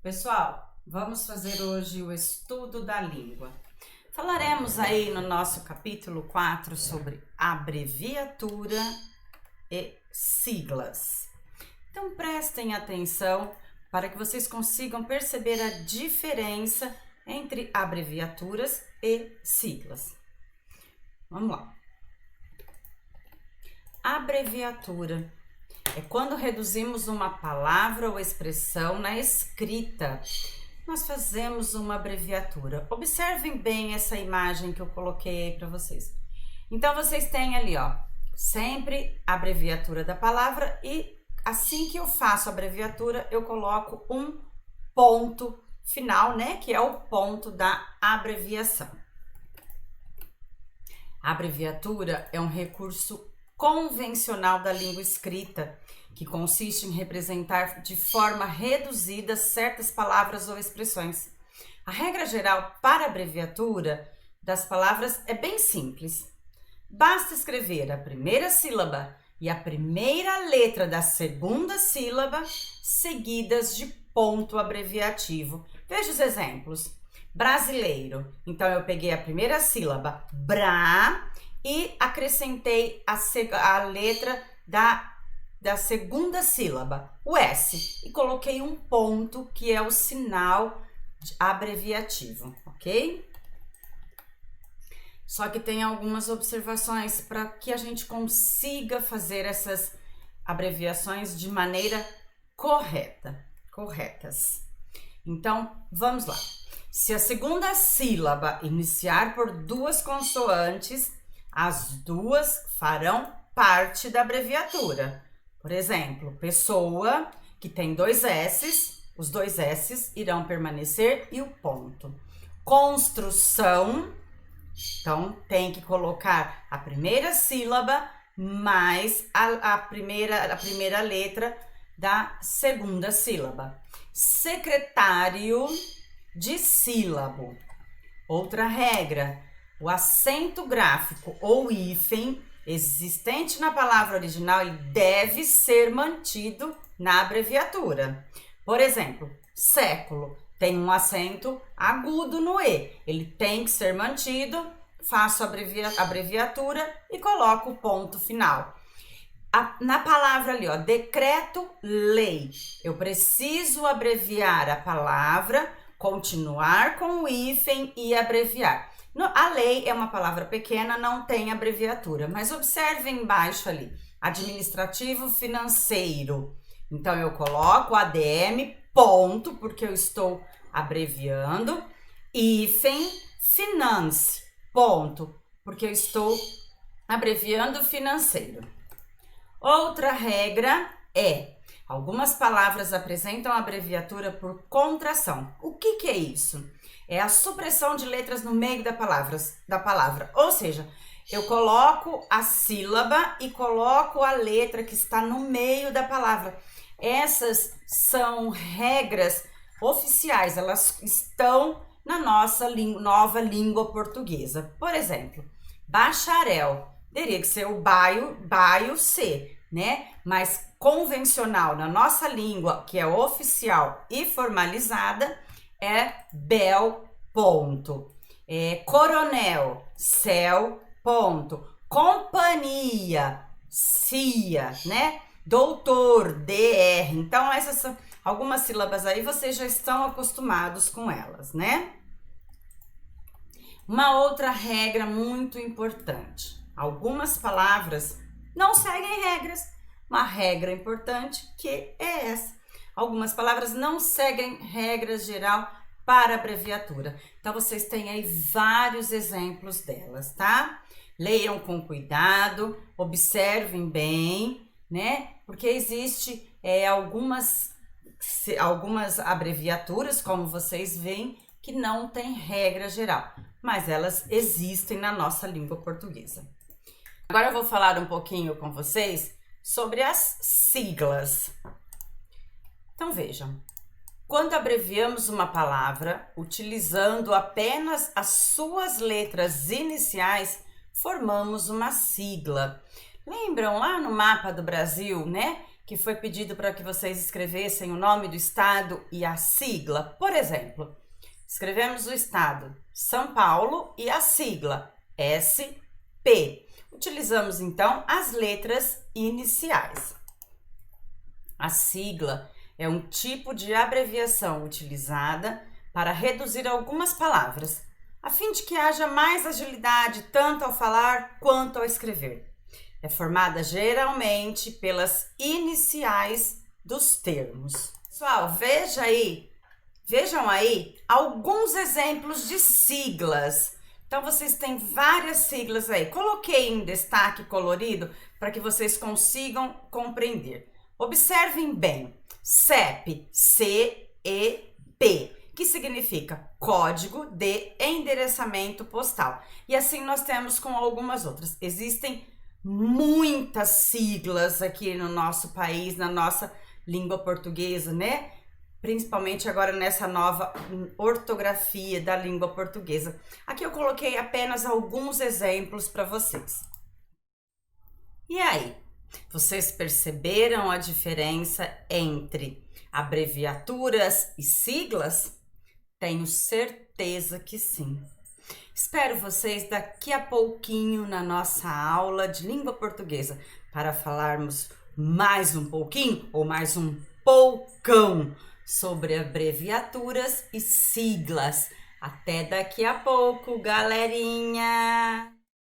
Pessoal, vamos fazer hoje o estudo da língua. Falaremos aí no nosso capítulo 4 sobre abreviatura e siglas. Então prestem atenção para que vocês consigam perceber a diferença entre abreviaturas e siglas. Vamos lá. Abreviatura é quando reduzimos uma palavra ou expressão na escrita. Nós fazemos uma abreviatura. Observem bem essa imagem que eu coloquei aí para vocês. Então, vocês têm ali, ó, sempre a abreviatura da palavra e assim que eu faço a abreviatura, eu coloco um ponto final, né? Que é o ponto da abreviação. A abreviatura é um recurso convencional da língua escrita, que consiste em representar de forma reduzida certas palavras ou expressões. A regra geral para a abreviatura das palavras é bem simples. Basta escrever a primeira sílaba e a primeira letra da segunda sílaba seguidas de ponto abreviativo. Veja os exemplos. Brasileiro. Então, eu peguei a primeira sílaba, bra, e acrescentei a letra da segunda sílaba, o S, e coloquei um ponto, que é o sinal abreviativo, ok? Só que tem algumas observações para que a gente consiga fazer essas abreviações de maneira corretas. Então, vamos lá. Se a segunda sílaba iniciar por duas consoantes, as duas farão parte da abreviatura. Por exemplo, pessoa, que tem dois S's, os dois S's irão permanecer e o ponto. Construção, então tem que colocar a primeira sílaba mais a primeira letra da segunda sílaba. Secretário, dissílabo. Outra regra, o acento gráfico ou hífen existente na palavra original ele deve ser mantido na abreviatura. Por exemplo, século tem um acento agudo no E, ele tem que ser mantido, faço a abreviatura e coloco o ponto final. Na palavra ali, ó, decreto-lei, eu preciso abreviar a palavra, continuar com o hífen e abreviar. A lei é uma palavra pequena, não tem abreviatura, mas observe embaixo ali, administrativo financeiro. Então, eu coloco ADM, ponto, porque eu estou abreviando, hífen, finance, ponto, porque eu estou abreviando financeiro. Outra regra é, algumas palavras apresentam abreviatura por contração. O que é isso? É a supressão de letras no meio da palavra. Ou seja, eu coloco a sílaba e coloco a letra que está no meio da palavra. Essas são regras oficiais, elas estão na nossa nova língua portuguesa. Por exemplo, bacharel, teria que ser o baio C, né? Mas convencional na nossa língua, que é oficial e formalizada, é bel, ponto. Coronel, céu, ponto. Companhia, cia, né? Doutor, DR. Então, essas são algumas sílabas aí, vocês já estão acostumados com elas, né? Uma outra regra muito importante. Algumas palavras não seguem regras. Uma regra importante que é essa. Algumas palavras não seguem regras geral para abreviatura. Então, vocês têm aí vários exemplos delas, tá? Leiam com cuidado, observem bem, né? Porque existe algumas abreviaturas, como vocês veem, que não tem regra geral, mas elas existem na nossa língua portuguesa. Agora eu vou falar um pouquinho com vocês sobre as siglas. Então vejam, quando abreviamos uma palavra utilizando apenas as suas letras iniciais, formamos uma sigla. Lembram lá no mapa do Brasil, né? que foi pedido para que vocês escrevessem o nome do estado e a sigla. Por exemplo, escrevemos o estado São Paulo e a sigla SP. Utilizamos então as letras iniciais. A sigla é um tipo de abreviação utilizada para reduzir algumas palavras, a fim de que haja mais agilidade tanto ao falar quanto ao escrever. É formada geralmente pelas iniciais dos termos. Pessoal, vejam aí alguns exemplos de siglas. Então, vocês têm várias siglas aí. Coloquei em destaque colorido para que vocês consigam compreender. Observem bem. CEP, C-E-P, que significa Código de Endereçamento Postal. E assim nós temos com algumas outras. Existem muitas siglas aqui no nosso país, na nossa língua portuguesa, né? Principalmente agora nessa nova ortografia da língua portuguesa. Aqui eu coloquei apenas alguns exemplos para vocês. E aí, vocês perceberam a diferença entre abreviaturas e siglas? Tenho certeza que sim. Espero vocês daqui a pouquinho na nossa aula de língua portuguesa para falarmos mais um pouquinho ou mais um poucão sobre abreviaturas e siglas. Até daqui a pouco, galerinha!